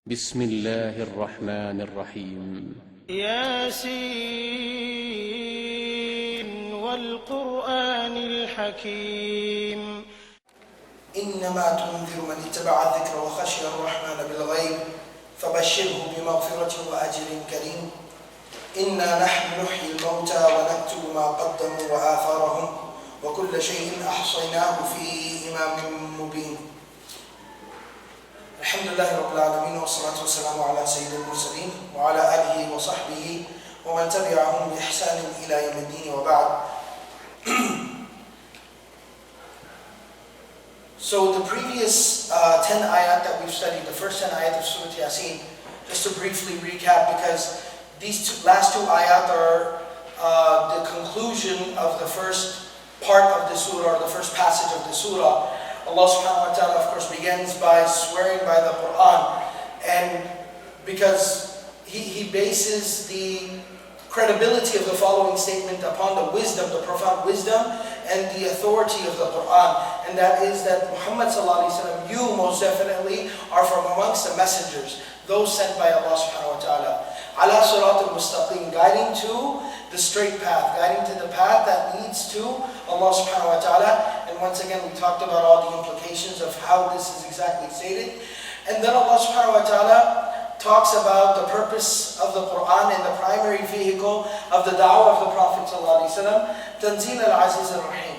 بسم الله الرحمن الرحيم ياسين والقرآن الحكيم إنما تنذر من اتبع الذكر وخشي الرحمن بالغيب فبشره بمغفرة وأجر كريم إنا نحن نحيي الموتى ونكتب ما قدموا وآثارهم وكل شيء أحصيناه في إمام مبين الحمد لله رب العالمين والصلاة والسلام على سيد المرسلين وعلى آله وصحبه ومن تبعهم بإحسان إلى يوم الدين وبعد. So the previous 10 ayat that we've studied, the first 10 ayat of Surah Yaseen, just to briefly recap, because these last two ayat are the conclusion of the first part of the surah, or the first passage of the surah. Allah subhanahu wa ta'ala of course begins by swearing by the Quran, and because he bases the credibility of the following statement upon the wisdom, the profound wisdom and the authority of the Quran, and that is that Muhammad sallallahu alaihi wasallam, you most definitely are from amongst the messengers, those sent by Allah subhanahu wa ta'ala. Ala surat al-mustaqim, guiding to the straight path, guiding to the path that leads to Allah subhanahu wa ta'ala. And once again we talked about all the implications of how this is exactly stated. And then Allah subhanahu wa ta'ala talks about the purpose of the Quran and the primary vehicle of the da'wah of the Prophet sallallahu alaihi wasallam, Tanzil al-Aziz al-Rahim.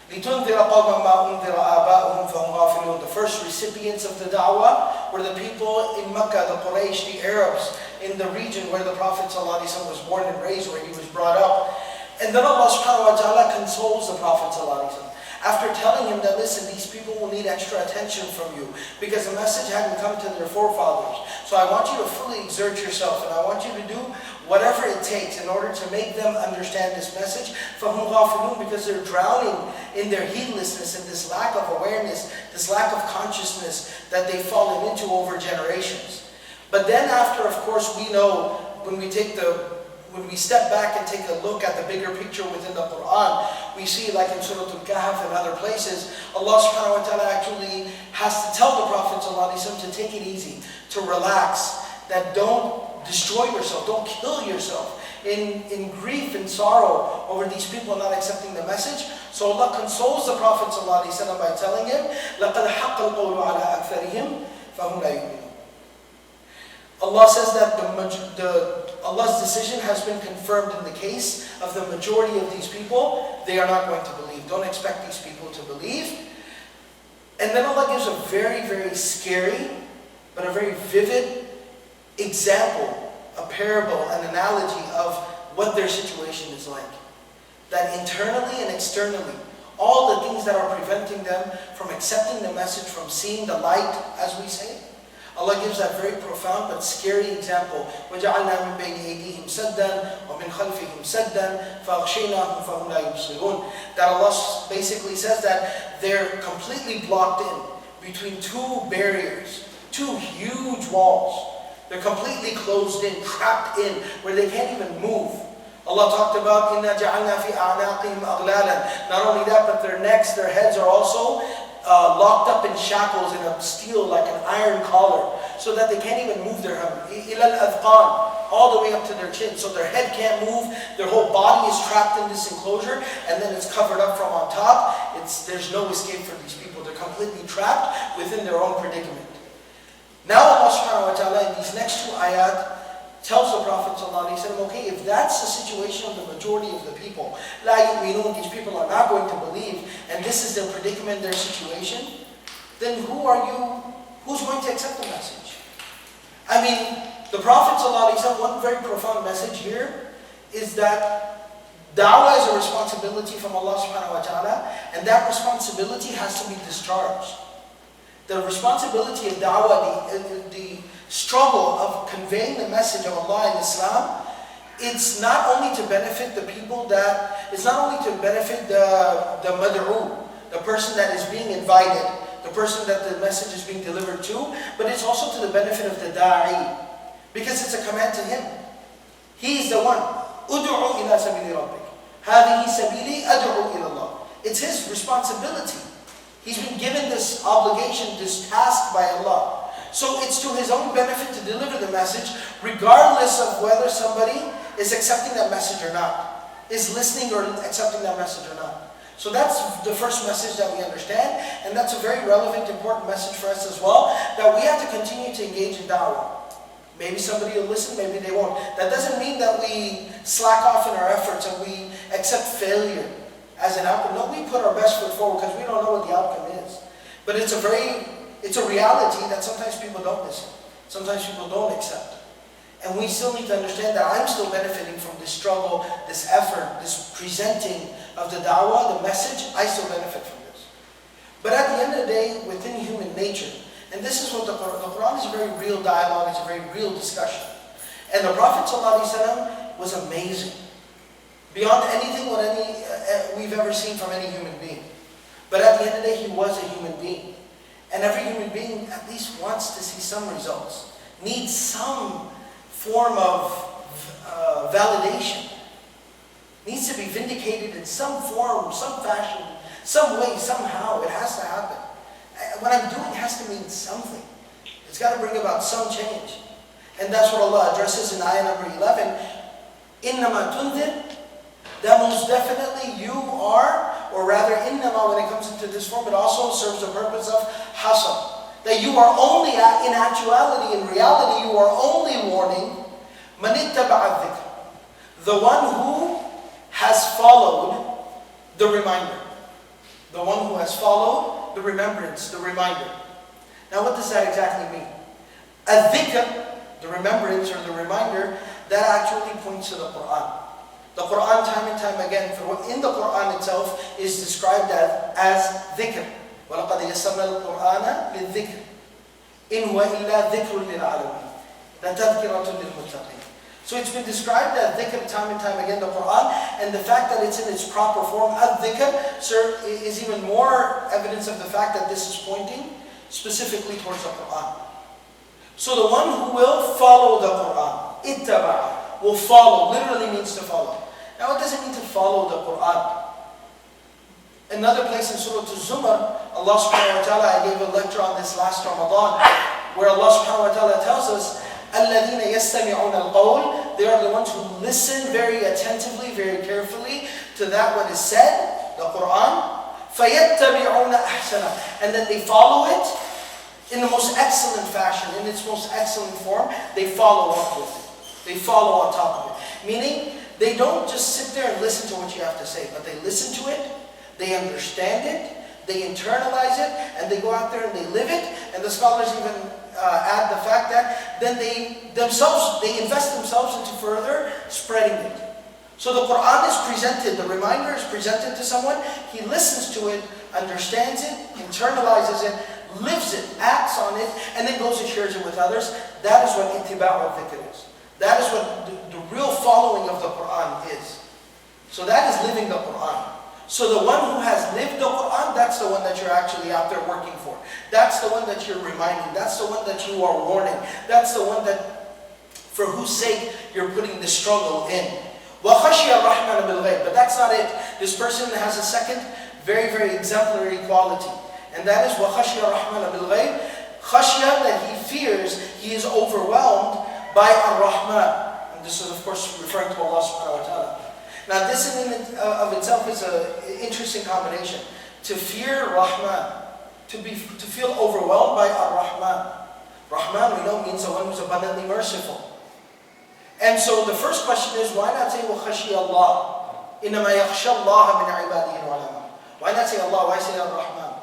لِتُنذِرَ قَوْمًا مَا أُنذِرَ آبَاؤُهُمْ فَهُمْ غَافِلُونَ. The first recipients of the da'wah were the people in Mecca, the Quraysh, the Arabs, in the region where the Prophet ﷺ was born and raised, where he was brought up. And then Allah subhanahu wa ta'ala consoles the Prophet ﷺ after telling him that, listen, these people will need extra attention from you because the message hadn't come to their forefathers. So I want you to fully exert yourself, and I want you to do whatever it takes in order to make them understand this message. فَهُمْ غَافِلُونَ, because they're drowning in their heedlessness and this lack of awareness, this lack of consciousness that they've fallen into over generations. But then after, of course, we know when we step back and take a look at the bigger picture within the Quran, we see, like in Surah Al-Kahf and other places, Allah subhanahu wa ta'ala actually has to tell the Prophet ﷺ to take it easy, to relax, that don't destroy yourself, don't kill yourself in grief and sorrow over these people not accepting the message. So Allah consoles the Prophet ﷺ by telling him, لَقَدْ حَقَّ الْقَوْلُ عَلَىٰ أَكْثَرِهِمْ فَهُمْ لَا يُؤْمِنُونَ. Allah says that Allah's decision has been confirmed in the case of the majority of these people. They are not going to believe. Don't expect these people to believe. And then Allah gives a very, very scary, but a very vivid example, a parable, an analogy of what their situation is like. That internally and externally, all the things that are preventing them from accepting the message, from seeing the light, as we say, Allah gives that very profound but scary example. وَجَعَلْنَا مِنْ بَيْنِ أَيْدِيهِمْ سَدًّا وَمِنْ خَلْفِهِمْ سَدًّا فَأَغْشَيْنَاهُمْ فَهُمْ لَا يُبْصِرُونَ. That Allah basically says that they're completely blocked in between two barriers, two huge walls. They're completely closed in, trapped in, where they can't even move. Allah talked about إِنَّا جَعَلْنَا فِي أَعْنَاقِهِمْ أَغْلَالًا. Not only that, but their necks, their heads are also locked up in shackles in a steel, like an iron collar, so that they can't even move their إِلَى الْأَذْقَانِ, all the way up to their chin. So their head can't move, their whole body is trapped in this enclosure, and then it's covered up from on top. There's no escape for these people. They're completely trapped within their own predicament. Now Allah subhanahu wa ta'ala in these next two ayat tells the Prophet ﷺ, okay, if that's the situation of the majority of the people, لَا يُؤْمِنُونَ, these people are not going to believe, and this is their predicament, their situation, then who's going to accept the message? I mean, the Prophet ﷺ, one very profound message here is that da'wah is a responsibility from Allah subhanahu wa ta'ala, and that responsibility has to be discharged. The responsibility of da'wah, the struggle of conveying the message of Allah and Islam, it's not only to benefit the people it's not only to benefit the mad'u, the person that is being invited, the person that the message is being delivered to, but it's also to the benefit of the da'i, because it's a command to him. He's the one. Udu'u ila sabili rabbik. Hadihi sabili ad'u ila Allah. It's his responsibility. He's been given this obligation, this task by Allah. So it's to his own benefit to deliver the message, regardless of whether somebody is accepting that message or not, is listening or accepting that message or not. So that's the first message that we understand, and that's a very relevant, important message for us as well, that we have to continue to engage in da'wah. Maybe somebody will listen, maybe they won't. That doesn't mean that we slack off in our efforts and we accept failure as an outcome. No, we put our best foot forward because we don't know what the outcome is. But it's a reality that sometimes people don't listen. Sometimes people don't accept. And we still need to understand that I'm still benefiting from this struggle, this effort, this presenting of the da'wah, the message. I still benefit from this. But at the end of the day, within human nature, and this is what the Quran is a very real dialogue, it's a very real discussion. And the Prophet ﷺ was amazing. Beyond anything what we've ever seen from any human being. But at the end of the day, he was a human being. And every human being at least wants to see some results, needs some form of validation, needs to be vindicated in some form, some fashion, some way, somehow. It has to happen. What I'm doing has to mean something. It's got to bring about some change. And that's what Allah addresses in ayah number 11. إِنَّمَا تُنذِرْ, that most definitely you are, or rather innama when it comes into this form, it also serves the purpose of hasab. That you are only, in actuality, in reality, you are only warning مَنِ اتَّبَعَ الذِّكْرَ, the one who has followed the reminder. The one who has followed the remembrance, the reminder. Now what does that exactly mean? Al-dhikr, the remembrance or the reminder, that actually points to the Quran. The Quran, time and time again, in the Quran itself, is described as dhikr. وَلَقَدْ يَسَّرْنَا الْقُرْآنَ لِلذِّكْرِ إِنْ هُوَ إِلَّا ذِكْرٌ لِلْعَالَمِينَ لَتَذْكِرَةٌ لِلْمُتَّقِينَ. So it's been described as dhikr time and time again, the Quran, and the fact that it's in its proper form, al-dhikr, is even more evidence of the fact that this is pointing specifically towards the Quran. So the one who will follow the Quran, ittaba, will follow, literally means to follow. Now what does it mean to follow the Quran? Another place in Surah Zumar, Allah subhanahu wa ta'ala, I gave a lecture on this last Ramadan, where Allah subhanahu wa ta'ala tells us, الَّذِينَ يَسْتَمِعُونَ الْقَوْلِ, they are the ones who listen very attentively, very carefully to that what is said, the Quran, فَيَتَّبِعُونَ أَحْسَنَهُ, and then they follow it in the most excellent fashion, in its most excellent form. They follow up with it. They follow on top of it. Meaning, they don't just sit there and listen to what you have to say, but they listen to it, they understand it, they internalize it, and they go out there and they live it. And the scholars even add the fact that then they invest themselves into further spreading it. So the Quran is presented, the reminder is presented to someone, he listens to it, understands it, internalizes it, lives it, acts on it, and then goes and shares it with others. That is what ittiba'u al-dhikr is. That is what the real following of the Quran is. So that is living the Quran. So the one who has lived the Quran, that's the one that you're actually out there working for. That's the one that you're reminding. That's the one that you are warning. That's the one that, for whose sake you're putting the struggle in. وَخَشِيَ الرَّحْمَنَ بِالْغَيْبِ. But that's not it. This person has a second, very, very exemplary quality. And that is وَخَشِيَ الرَّحْمَنَ بِالْغَيْبِ. Khashya, that he fears, he is overwhelmed by Ar-Rahman. And this is of course referring to Allah subhanahu wa ta'ala. Now this in and of itself is an interesting combination. To fear Rahman, to feel overwhelmed by Ar-Rahman. Rahman, we know, means the one who's abundantly merciful. And so the first question is, why not say وَخَشِيَ اللَّهِ إِنَّمَا يَخْشَى اللَّهَ مِنْ عِبَادِهِ الْعُلَمَاءِ. Why not say Allah? Why say Ar-Rahman?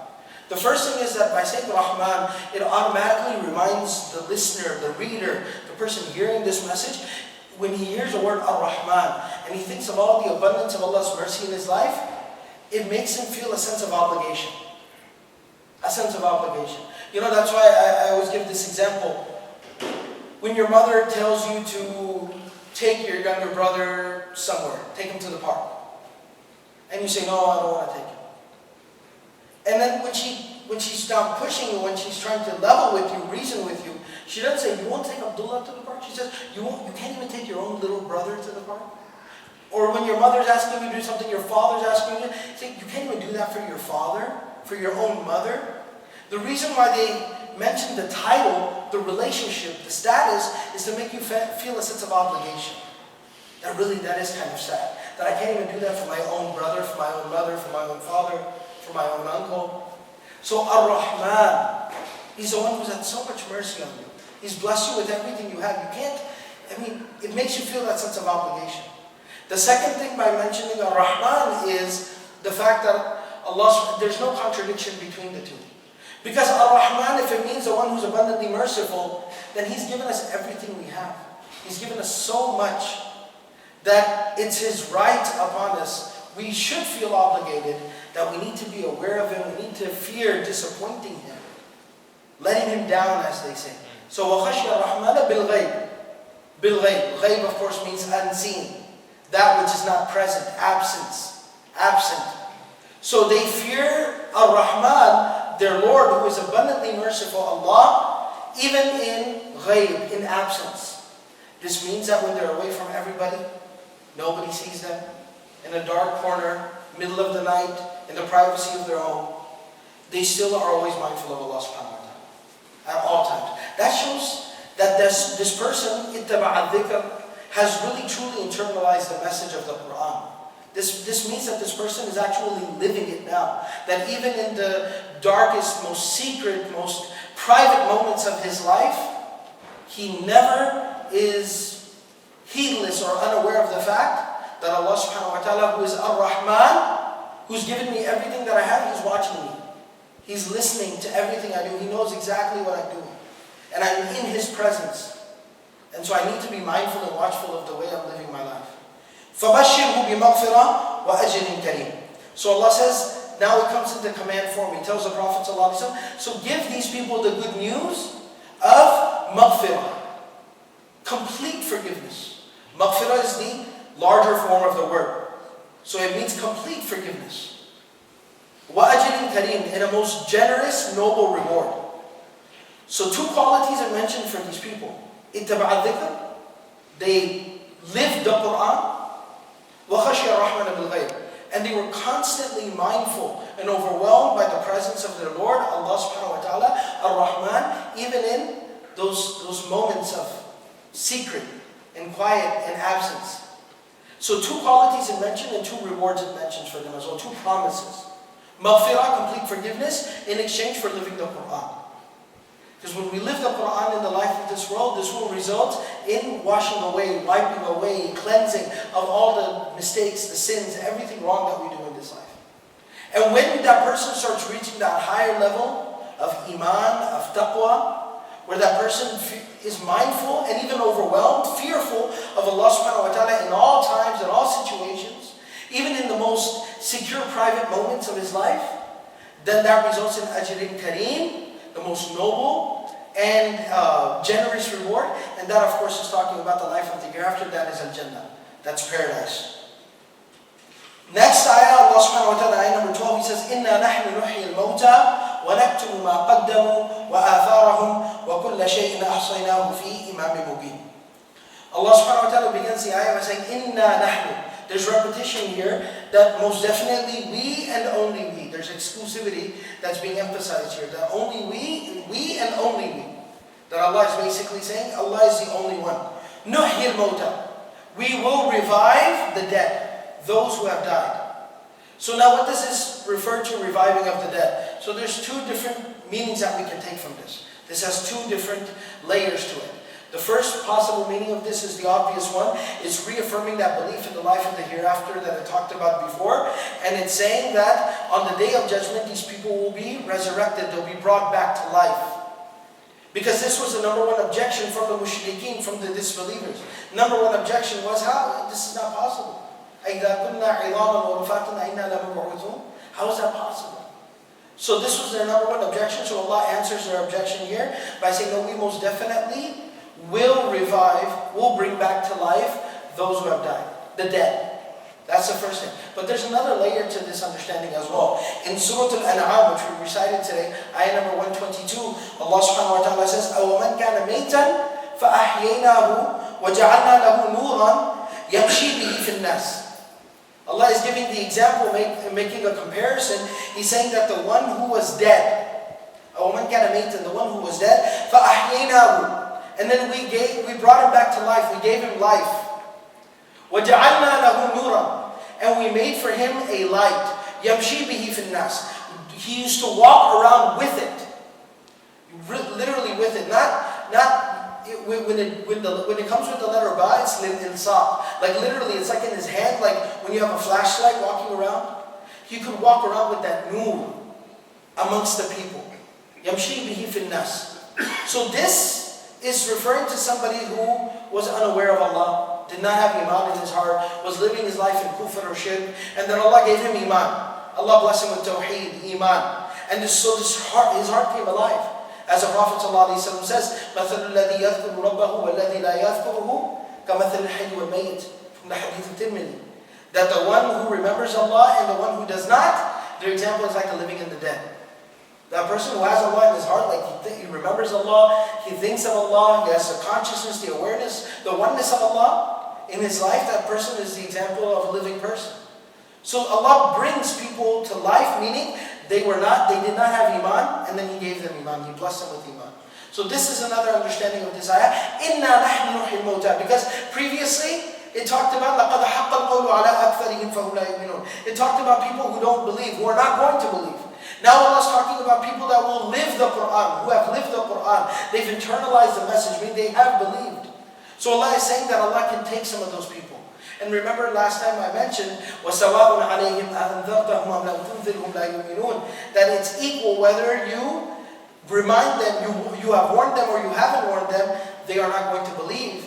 The first thing is that by saying Rahman, it automatically reminds the listener, the reader, the person hearing this message, when he hears the word Ar-Rahman, and he thinks of all the abundance of Allah's mercy in his life, it makes him feel a sense of obligation. A sense of obligation. You know, that's why I always give this example. When your mother tells you to take your younger brother somewhere, take him to the park, and you say, no, I don't want to take him. And then when she's not pushing you, when she's trying to level with you, reason with you, she doesn't say, you won't take Abdullah to the park? She says, you can't even take your own little brother to the park? Or when your mother's asking you to do something, your father's asking you can't even do that for your father, for your own mother? The reason why mention the title, the relationship, the status, is to make you feel a sense of obligation. That is kind of sad. That I can't even do that for my own brother, for my own mother, for my own father, for my own uncle. So Ar-Rahman, He's the one who's had so much mercy on you. He's blessed you with everything you have. It makes you feel that sense of obligation. The second thing by mentioning Ar-Rahman is the fact that there's no contradiction between the two. Because Ar-Rahman, if it means the one who's abundantly merciful, then He's given us everything we have. He's given us so much that it's His right upon us. We should feel obligated that we need to be aware of Him. We need to fear disappointing Him, letting Him down, as they say. So وَخَشْيَ الرَّحْمَنَ بِالْغَيْبِ. Bil-ghayb. Ghayb, of course, means unseen. That which is not present, absent. So they fear Ar-Rahman, their Lord, who is abundantly merciful, Allah, even in ghayb, in absence. This means that when they're away from everybody, nobody sees them, in a dark corner, middle of the night, in the privacy of their home, they still are always mindful of Allah subhanahu wa ta'ala, at all times. That shows that this person, ittaba'a dhikr, has really truly internalized the message of the Quran. This means that this person is actually living it now. That even in the darkest, most secret, most private moments of his life, he never is heedless or unaware of the fact that Allah subhanahu wa ta'ala, who is Ar-Rahman, who's given me everything that I have, He's watching me. He's listening to everything I do. He knows exactly what I'm doing. And I'm in His presence. And so I need to be mindful and watchful of the way I'm living my life. فَبَشِّرْهُ بِمَغْفِرَةٍ وَأَجْرٍ كَرِيمٍ. So Allah says, now it comes into command form. He tells the Prophet ﷺ, so give these people the good news of maghfirah, complete forgiveness. Maghfirah is the larger form of the word. So it means complete forgiveness. وَأَجْرٍ كَرِيمٍ, and a most generous, noble reward. So two qualities are mentioned for these people. اتبع الذكر, they lived the Quran. وَخَشْيَ الرَّحْمَنَ بِالْغَيْبِ, and they were constantly mindful and overwhelmed by the presence of their Lord, Allah subhanahu wa ta'ala, Ar-Rahman, even in those moments of secret and quiet and absence. So two qualities it mentioned and two rewards it mentions for them as well, two promises. Maghfirah, complete forgiveness, in exchange for living the Quran. Because when we live the Quran in the life of this world, this will result in washing away, wiping away, cleansing of all the mistakes, the sins, everything wrong that we do in this life. And when that person starts reaching that higher level of iman, of taqwa, where that person is mindful and even overwhelmed, fearful of Allah subhanahu wa ta'ala in all times, in all situations, even in the most secure private moments of his life, then that results in ajrin kareem, the most noble and generous reward. And that, of course, is talking about the life of the hereafter. That is Jangda. That's paradise. Next ayah, Allah subhanahu wa ta'ala, ayah number 12, He says, إِنَّا نَحْنُ نُحْيِي الْمَوْتَى وَنَكْتُبُ مَا قَدَّمُوا وَآثَارَهُمْ وَكُلَّ شَيْءٍ أَحْصَيْنَاهُ فِي إِمَامٍ مُبِينٍ. Allah subhanahu wa ta'ala begins the ayah by saying, إِنَّا نَحْنُ. There's repetition here that most definitely we and only we. There's exclusivity that's being emphasized here. That only we and only we. That Allah is basically saying, Allah is the only one. نُحْيِي الْمَوْتَى. We will revive the dead, those who have died. So now what does this refer to, reviving of the dead? So there's two different meanings that we can take from this. This has two different layers to it. The first possible meaning of this is the obvious one. It's reaffirming that belief in the life of the hereafter that I talked about before. And it's saying that on the day of judgment, these people will be resurrected. They'll be brought back to life. Because this was the number one objection from the mushrikeen, from the disbelievers. Number one objection was, how? This is not possible. How is that possible? So this was their number one objection. So Allah answers their objection here by saying, no, we most definitely will revive, will bring back to life those who have died, the dead. That's the first thing. But there's another layer to this understanding as well. In Surah Al-An'am, which we recited today, ayah number 122, Allah subhanahu wa ta'ala says, أَوَمَنْ كَانَ مَيْتًا فَأَحْيَيْنَاهُ وَجَعَلْنَا لَهُ نُورًا يَمْشِي بِهِ فِي النَّاسِ. Allah is giving the example, making a comparison. He's saying that the one who was dead, وَمَنْ كَانَ مَيْتًا, the one who was dead, فَأَحْيَيْنَاهُ, and then we brought him back to life, we gave him life. وَجَعَلْنَا لَهُ نُورًا, and we made for him a light. يَمْشِي بِهِ فِي النَّاسِ, he used to walk around with it. Literally with it, when it comes with the letter ba, it's lil-insaq. Like literally, it's like in his hand, like when you have a flashlight walking around. He could walk around with that nur amongst the people. Yamshi bihi fil nas. So this is referring to somebody who was unaware of Allah, did not have iman in his heart, was living his life in kufr or shirk, and then Allah gave him iman. Allah blessed him with tawheed, iman. And his heart came alive. As the Prophet ﷺ says, مَثَلُ الَّذِي يَذْكُرُ رَبَّهُ وَالَّذِي لَا يَذْكُرُهُ كَمَثَلِ الْحَيِّ وَالْمَيِّتِ, from the hadith of Tirmidhi. That the one who remembers Allah and the one who does not, their example is like the living and the dead. That person who has Allah in his heart, like he remembers Allah, he thinks of Allah, he has the consciousness, the awareness, the oneness of Allah in his life, that person is the example of a living person. So Allah brings people to life, meaning they did not have iman, and then He gave them iman. He blessed them with iman. So this is another understanding of this ayah. Inna nahnu nuhyil mauta, because previously it talked about لَقَدْ حَقَّ الْقَوْلُ عَلَىٰ أَكْثَرِهِمْ فَهُمْ لَا يُؤْمِنُونَ. It talked about people who don't believe, who are not going to believe. Now Allah is talking about people that will live the Quran, who have lived the Quran. They've internalized the message, meaning they have believed. So Allah is saying that Allah can take some of those people. And remember last time I mentioned, وَسَوَاءٌ عَلَيْهِمْ أَأَنذَرْتَهُمْ أَمْ لَمْ تُنذِرْهُمْ لَا يُؤْمِنُونَ, that it's equal whether you remind them, you have warned them or you haven't warned them, they are not going to believe.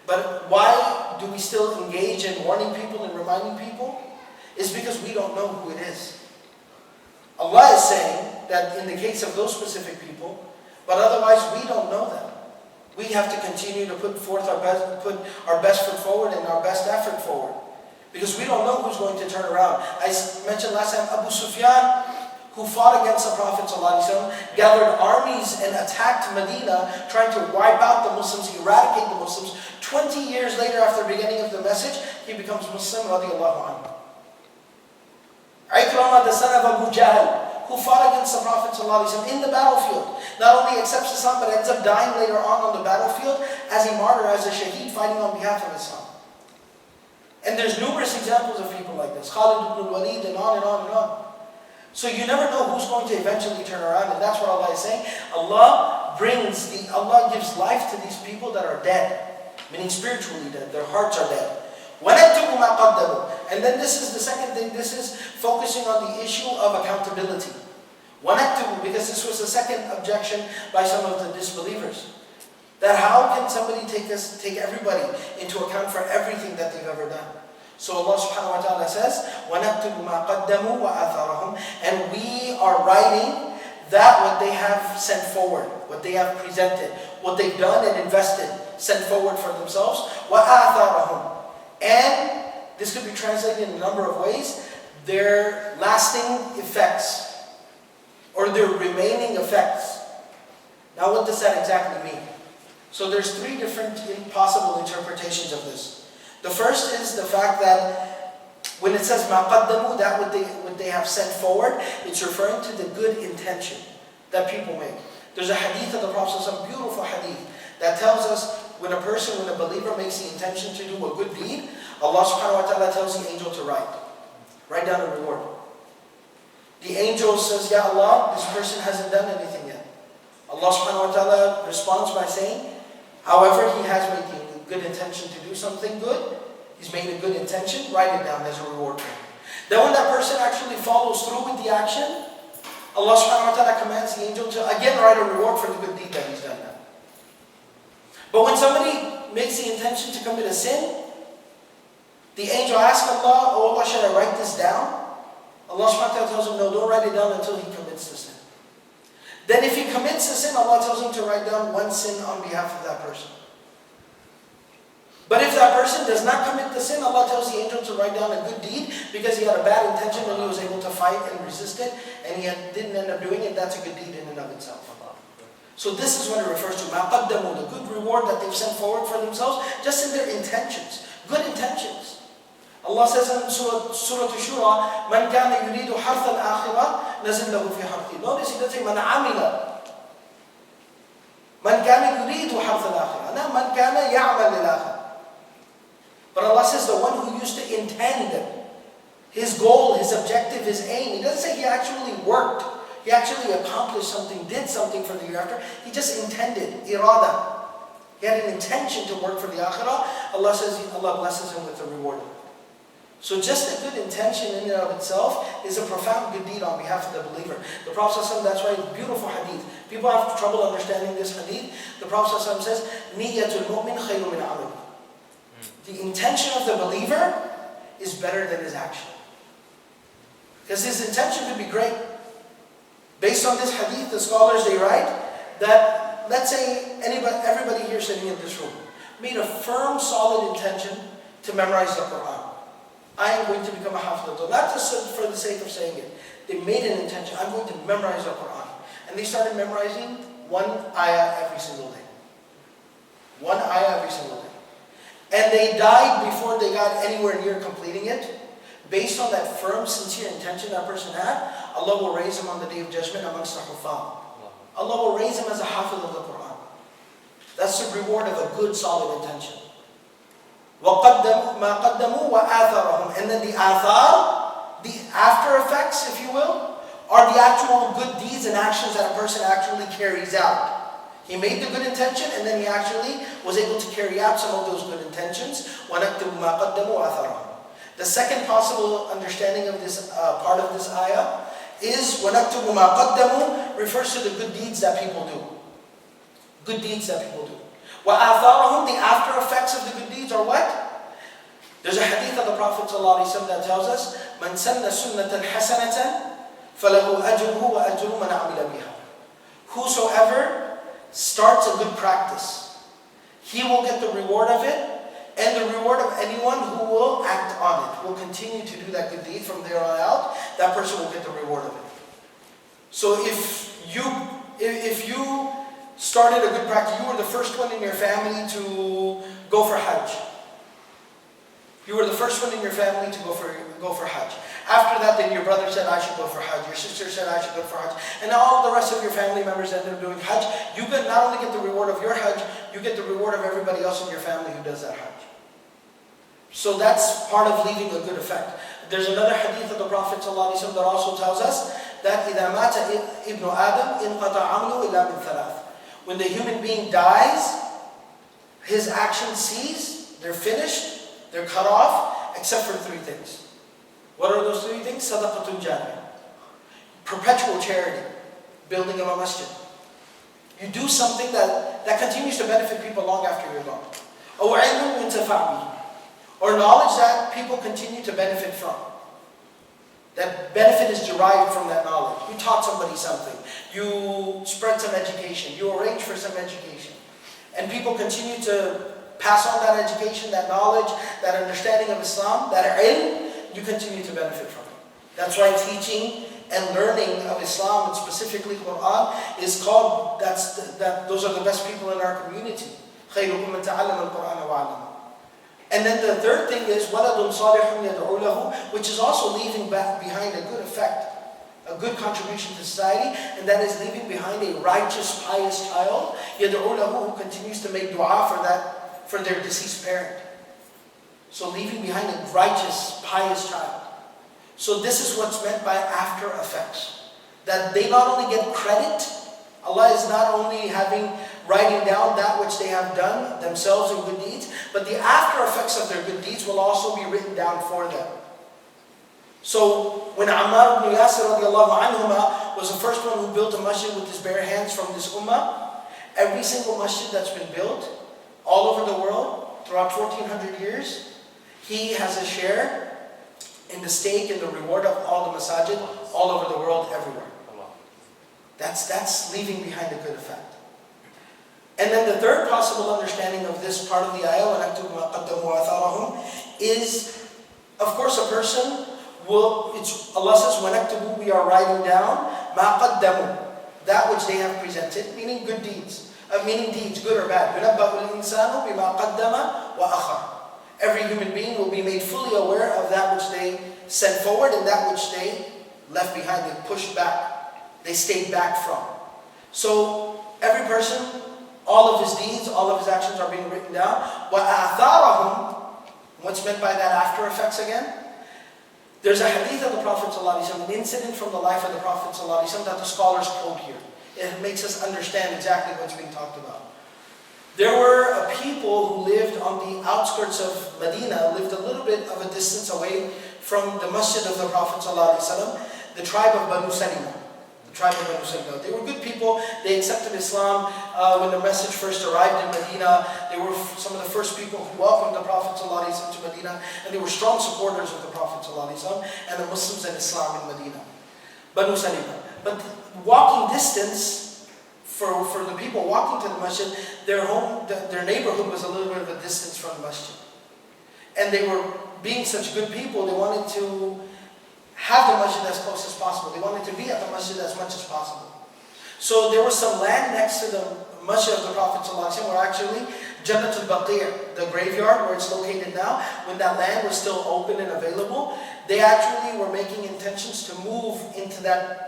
But why do we still engage in warning people and reminding people? It's because we don't know who it is. Allah is saying that in the case of those specific people, but otherwise we don't know them. We have to continue to put our best foot forward and our best effort forward. Because we don't know who's going to turn around. I mentioned last time Abu Sufyan, who fought against the Prophet ﷺ, gathered armies and attacked Medina, trying to wipe out the Muslims, eradicate the Muslims. 20 years later, after the beginning of the message, he becomes Muslim, radiallahu anhu. Ikramah, the son of Abu Jahl, who fought against the Prophet ﷺ in the battlefield, not only accepts Islam, but ends up dying later on the battlefield as a martyr, as a shaheed, fighting on behalf of Islam. And there's numerous examples of people like this, Khalid ibn al-Walid, and on and on and on. So you never know who's going to eventually turn around, and that's what Allah is saying. Allah gives life to these people that are dead, meaning spiritually dead, their hearts are dead. وَنَكْتُبُ مَا قَدَّمُوا. And then this is the second thing, this is focusing on the issue of accountability. وَنَكْتُبُ, because this was the second objection by some of the disbelievers. That how can somebody take everybody into account for everything that they've ever done? So Allah subhanahu wa ta'ala says, وَنَكْتُبُ مَا قَدَّمُوا وَآثَارَهُمْ. And we are writing that what they have sent forward, what they have presented, what they've done and invested, sent forward for themselves. وَآثَارَهُمْ. And this could be translated in a number of ways. Their lasting effects, or their remaining effects. Now what does that exactly mean? So there's three different possible interpretations of this. The first is the fact that when it says مَا قَدَّمُوا, that what they have sent forward, it's referring to the good intention that people make. There's a hadith of the Prophet, some beautiful hadith, that tells us when a believer makes the intention to do a good deed, Allah subhanahu wa ta'ala tells the angel to write down a reward. The angel says, Ya Allah, this person hasn't done anything yet. Allah subhanahu wa ta'ala responds by saying, however, he has made the good intention to do something good, he's made a good intention, write it down as a reward for him. Then when that person actually follows through with the action, Allah subhanahu wa ta'ala commands the angel to again write a reward for the good deed that he's done now. But when somebody makes the intention to commit a sin, the angel asks Allah, oh Allah, should I write this down? Allah subhanahu wa ta'ala tells him, no, don't write it down until he commits the sin. Then if he commits the sin, Allah tells him to write down one sin on behalf of that person. But if that person does not commit the sin, Allah tells the angel to write down a good deed because he had a bad intention and he was able to fight and resist it, and he didn't end up doing it. That's a good deed in and of itself. So this is what it refers to, مَا قَدَّمُوا, the good reward that they've sent forward for themselves, just in their intentions, good intentions. Allah says in Surah Surah, مَنْ كَانَ يُرِيدُ حَرْثَ الْآخِرَةِ نزل له في حرثه. Notice he doesn't say من عمل. من كان يريد حرث الآخرة. No, من كان يعمل للآخرة. But Allah says the one who used to intend, his goal, his objective, his aim. He doesn't say he actually worked. He actually accomplished something, did something for the hereafter. He just intended, irada. He had an intention to work for the akhirah. Allah says Allah blesses him with the reward. So just a good intention in and of itself is a profound good deed on behalf of the believer. The Prophet ﷺ, that's why beautiful hadith. People have trouble understanding this hadith. The Prophet ﷺ says, "Niyatul mu'min khayru min amali." The intention of the believer is better than his action. Because his intention could be great. Based on this hadith, the scholars, they write that, let's say everybody here sitting in this room made a firm, solid intention to memorize the Quran. I am going to become a hafiz. Not just for the sake of saying it. They made an intention, I'm going to memorize the Quran. And they started memorizing one ayah every single day. One ayah every single day. And they died before they got anywhere near completing it. Based on that firm, sincere intention that person had, Allah will raise him on the Day of Judgment amongst the Huffaz. Allah will raise him as a hafiz of the Quran. That's the reward of a good, solid intention. وَقَدَّمُوا مَا قَدَّمُوا وَآثَرَهُمْ. And then the athar, the after effects, if you will, are the actual good deeds and actions that a person actually carries out. He made the good intention and then he actually was able to carry out some of those good intentions. وَنَكْتُبُ مَا قَدَّمُوا وَآثَرَهُمْ. The second possible understanding of this part of this ayah is وَنَكْتُبُ مَا قَدَّمُوا refers to the good deeds that people do. Good deeds that people do. وَآثَارَهُمْ, the after effects of the good deeds are what? There's a hadith of the Prophet ﷺ that tells us مَنْ سَنَّ سُنَّةً حَسَنَةً فَلَهُ أَجْرُهُ وَأَجْرُ مَنْ عَمِلَ بِهَا. Whosoever starts a good practice, he will get the reward of it, and the reward of anyone who will act on it, will continue to do that good deed from there on out, that person will get the reward of it. So if you started a good practice, you were the first one in your family to go for Hajj. You were the first one in your family to go for Hajj. After that, then your brother said, I should go for Hajj. Your sister said, I should go for Hajj. And now all the rest of your family members ended up doing Hajj. You not only get the reward of your Hajj, you get the reward of everybody else in your family who does that Hajj. So that's part of leaving a good effect. There's another hadith of the Prophet ﷺ that also tells us that إِذَا مَاتَ إِبْنُ آدَمْ إِنْقَطَعَ عَمْلُهُ إِلَّا مِنْ ثَلَاثٍ. When the human being dies, his actions cease, they're finished, they're cut off, except for three things. What are those three things? Sadaqatun jariyah, perpetual charity, building of a masjid. You do something that continues to benefit people long after you're gone. أو علم ينتفع به, or knowledge that people continue to benefit from. That benefit is derived from that knowledge. You taught somebody something. You spread some education. You arrange for some education. And people continue to pass on that education, that knowledge, that understanding of Islam, that ilm, you continue to benefit from it. That's why teaching and learning of Islam, and specifically Quran, is called, those are the best people in our community. خَيْرُكُمْ مَنْ تَعَلَّمَ الْقُرْآنَ وَعَلَّمَهُ. And then the third thing is وَلَدٌ صَالِحٌ يَدْعُو لَهُ, which is also leaving behind a good effect, a good contribution to society, and that is leaving behind a righteous, pious child, يَدْعُو لَهُ, who continues to make dua for their deceased parent. So leaving behind a righteous, pious child. So this is what's meant by after effects. That they not only get credit, Allah is not only writing down that which they have done themselves in good deeds, but the after effects of their good deeds will also be written down for them. So when Ammar ibn Yasir radiallahu anhuma was the first one who built a masjid with his bare hands from this ummah, every single masjid that's been built all over the world throughout 1400 years, he has a share in the stake and the reward of all the masajid all over the world, everywhere. That's leaving behind a good effect. And then the third possible understanding of this part of the ayah, وَنَكْتُبُ مَا قَدَّمُوا وَآثَارَهُمْ, is, of course, a person will, Allah says, وَنَكْتُبُ, we are writing down, مَا قَدَّمُوا, that which they have presented, meaning good deeds, meaning deeds, good or bad. يُنَبَّأُ الْإِنسَانُ بِمَا قَدَّمَ وَأَخَرَ. Every human being will be made fully aware of that which they sent forward and that which they left behind, they pushed back, they stayed back from. So every person, all of his deeds, all of his actions are being written down. وَآثَارَهُمْ, what's meant by that after effects again? There's a hadith of the Prophet ﷺ, an incident from the life of the Prophet ﷺ that the scholars quote here. It makes us understand exactly what's being talked about. There were a people who lived on the outskirts of Medina, lived a little bit of a distance away from the Masjid of the Prophet ﷺ, the tribe of Banu Salima. They were good people. They accepted Islam when the message first arrived in Medina. They were some of the first people who welcomed the Prophet ﷺ to Medina, and they were strong supporters of the Prophet ﷺ and the Muslims and Islam in Medina. Banu Salima. But walking distance, for the people walking to the masjid, their neighborhood was a little bit of a distance from the masjid. And they were, being such good people, they wanted to have the masjid as close as possible. They wanted to be at the masjid as much as possible. So there was some land next to the masjid of the Prophet ﷺ, where actually Jannah al-Baqir, the graveyard where it's located now, when that land was still open and available, they actually were making intentions to move into that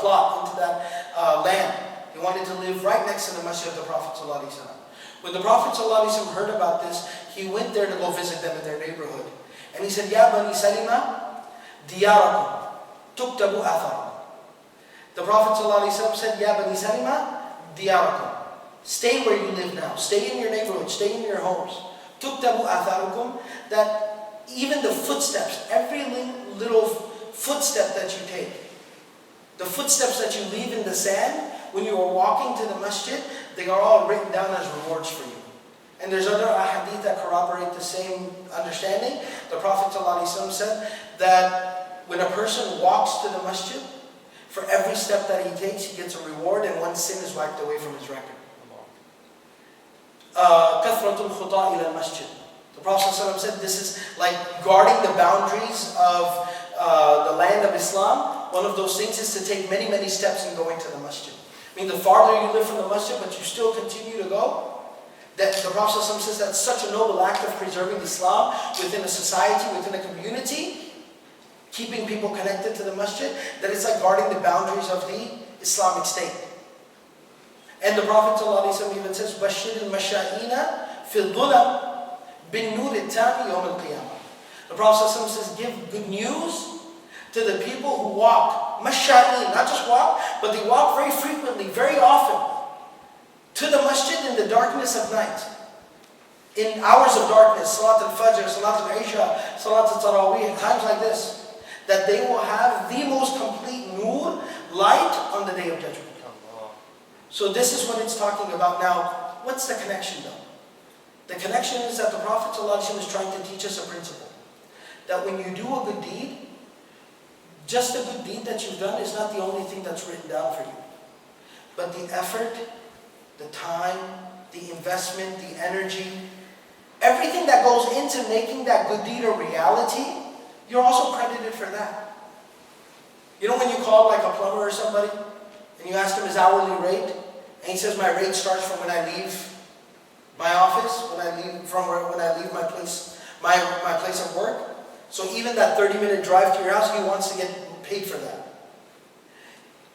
plot, into that land. They wanted to live right next to the Masjid of the Prophet ﷺ. When the Prophet ﷺ heard about this, he went there to go visit them in their neighborhood. And he said, Ya Bani Salima, diyarakum, tuktabu atharakum. The Prophet ﷺ said, Ya Bani Salima, diyarakum. Stay where you live now. Stay in your neighborhood. Stay in your homes. Tuktabu atharukum, that even the footsteps, every little footstep that you take, the footsteps that you leave in the sand, when you are walking to the masjid, they are all written down as rewards for you. And there's other ahadith that corroborate the same understanding. The Prophet ﷺ said that when a person walks to the masjid, for every step that he takes, he gets a reward, and one sin is wiped away from his record. كَثْرَةُ الْخُطَاءِ إِلَى الْمَسْجِدِ. The Prophet ﷺ said this is like guarding the boundaries of the land of Islam. One of those things is to take many, many steps in going to the masjid. I mean, the farther you live from the masjid, but you still continue to go, that the Prophet ﷺ says that's such a noble act of preserving Islam within a society, within a community, keeping people connected to the masjid, that it's like guarding the boundaries of the Islamic state. And the Prophet ﷺ even says, بَشِّرِ الْمَشَائِينَ فِي الظُّلَمِ بِالنُّورِ التَّامِ يَوْمَ الْقِيَامَةِ. The Prophet ﷺ says, give good news to the people who walk, masha'in, not just walk, but they walk very frequently, very often, to the masjid in the darkness of night. In hours of darkness, Salat al-Fajr, Salat al-Isha, Salat al-Tarawih, times like this, that they will have the most complete nur, light on the Day of Judgment. So this is what it's talking about now. What's the connection though? The connection is that the Prophet ﷺ is trying to teach us a principle. That when you do a good deed, just the good deed that you've done is not the only thing that's written down for you. But the effort, the time, the investment, the energy, everything that goes into making that good deed a reality, you're also credited for that. You know when you call like a plumber or somebody, and you ask him his hourly rate, and he says, my rate starts from when I leave my office, when I leave my place of work. So even that 30-minute drive to your house, he wants to get paid for that.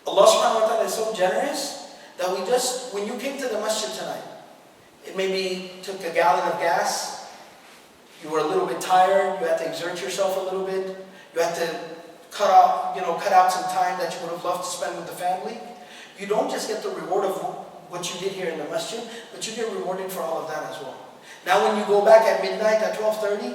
Allah subhanahu wa ta'ala is so generous that when you came to the masjid tonight, it maybe took a gallon of gas, you were a little bit tired, you had to exert yourself a little bit, you had to cut out some time that you would have loved to spend with the family. You don't just get the reward of what you did here in the masjid, but you get rewarded for all of that as well. Now when you go back at midnight at 12:30,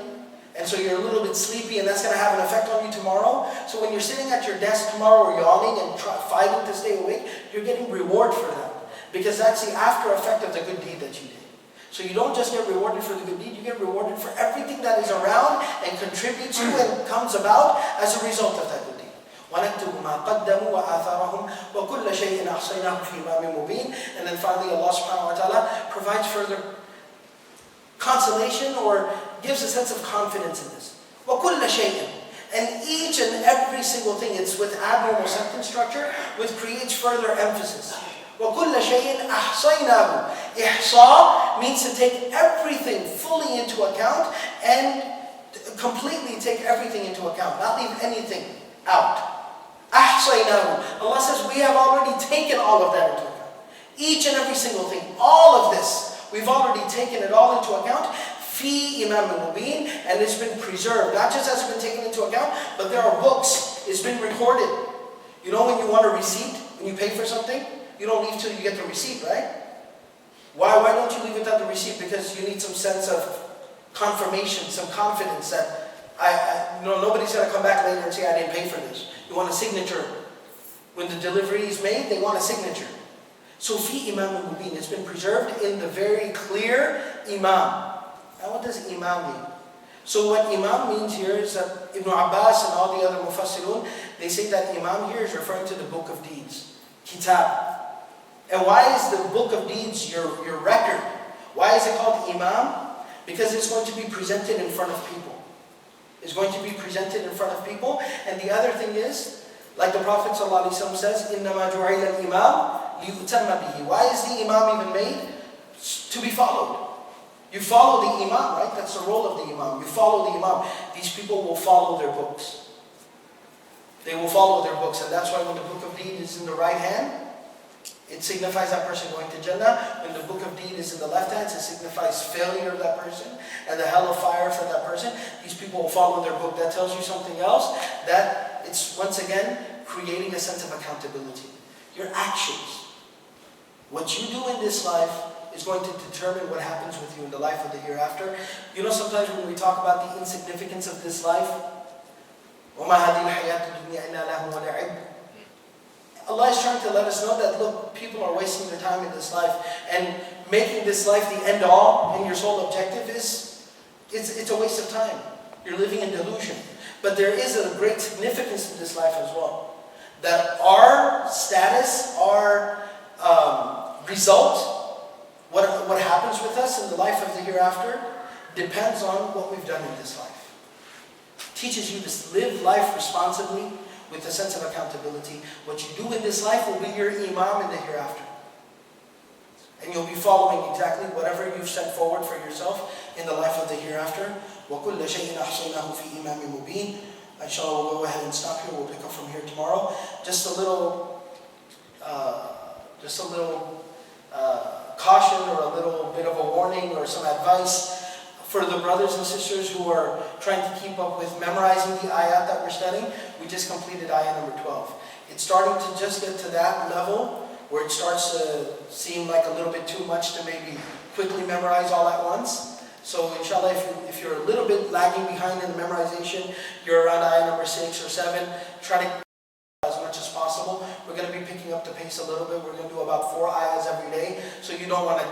and so you're a little bit sleepy, and that's going to have an effect on you tomorrow. So when you're sitting at your desk tomorrow or yawning and fighting to stay awake, you're getting reward for that. Because that's the after effect of the good deed that you did. So you don't just get rewarded for the good deed, you get rewarded for everything that is around and contributes to and comes about as a result of that good deed. وَنَكْتُبُ مَا قَدَّمُوا وَآثَارَهُمْ وَكُلَّ شَيْءٍ أَحْصَيْنَاهُ فِي إِمَامٍ مُبِينٍ. And then finally Allah subhanahu wa ta'ala provides further consolation or gives a sense of confidence in this. وَكُلَّ شَيْءٍ. And each and every single thing, it's with abnormal sentence structure, which creates further emphasis. وَكُلَّ شَيْءٍ أَحْصَيْنَاهُ. Ihsa means to take everything fully into account and completely take everything into account, not leave anything out. أحصيناه. Allah says we have already taken all of that into account. Each and every single thing, all of this, we've already taken it all into account. Fi Imam Mubin, and it's been preserved. Not just has it been taken into account, but there are books. It's been recorded. You know when you want a receipt, when you pay for something, you don't leave till you get the receipt, right? Why don't you leave without the receipt? Because you need some sense of confirmation, some confidence that nobody's going to come back later and say, I didn't pay for this. You want a signature. When the delivery is made, they want a signature. So, fi Imam Mubin, it's been preserved in the very clear Imam. Now, what does Imam mean? So, what Imam means here is that Ibn Abbas and all the other Mufassirun, they say that Imam here is referring to the book of deeds, Kitab. And why is the book of deeds your record? Why is it called Imam? Because it's going to be presented in front of people. It's going to be presented in front of people. And the other thing is, like the Prophet ﷺ says, إِنَّمَا جُعِلَ الْإِمَامِ لِيُؤْتَمَّ بِهِ. Why is the Imam even made? To be followed. You follow the Imam, right? That's the role of the Imam. You follow the Imam. These people will follow their books. They will follow their books. And that's why when the book of deed is in the right hand, it signifies that person going to Jannah. When the book of deed is in the left hand, it signifies failure of that person and the hell of fire for that person. These people will follow their book. That tells you something else. That it's once again creating a sense of accountability. Your actions, what you do in this life, is going to determine what happens with you in the life of the hereafter. You know, sometimes when we talk about the insignificance of this life, وَمَا هَذِهِ الْحَيَاةُ الدُّنْيَا إِلَّا لَهْوٌ وَلَعِبٌ. Allah is trying to let us know that, look, people are wasting their time in this life, and making this life the end all and your sole objective it's a waste of time. You're living in delusion. But there is a great significance to this life as well. That our status, our result, what happens with us in the life of the hereafter, depends on what we've done in this life. Teaches you to live life responsibly with a sense of accountability. What you do in this life will be your Imam in the hereafter. And you'll be following exactly whatever you've set forward for yourself in the life of the hereafter. وَكُلَّ شَيْءٍ أَحْصَيْنَاهُ فِي إِمَامٍ مُبِينٍ. Inshallah, we'll go ahead and stop here. We'll pick up from here tomorrow. Just a little caution, or a little bit of a warning, or some advice for the brothers and sisters who are trying to keep up with memorizing the ayat that we're studying. We just completed ayat number 12. It's starting to just get to that level where it starts to seem like a little bit too much to maybe quickly memorize all at once. So inshallah, if you're a little bit lagging behind in the memorization, you're around ayat number 6 or 7, try to as much as possible. We're going to be picking up the pace a little bit. We're going to do about 4 ayahs every day, so you don't want to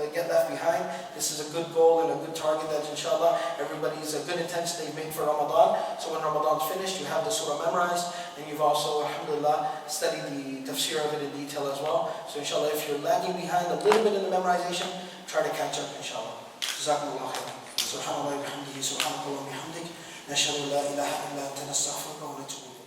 get left behind. This is a good goal and a good target that inshallah everybody's a good intention they've made for Ramadan. So when Ramadan's finished, you have the surah memorized, and you've also, alhamdulillah, studied the tafsir of it in detail as well. So inshallah, if you're lagging behind a little bit in the memorization, try to catch up inshallah. Jazakumullah khairan. Subhanallah wa bihamdihi, subhanakallah wa bihamdik. Nashhadu la ilaha illa anta nastaghfiruka wa natubu.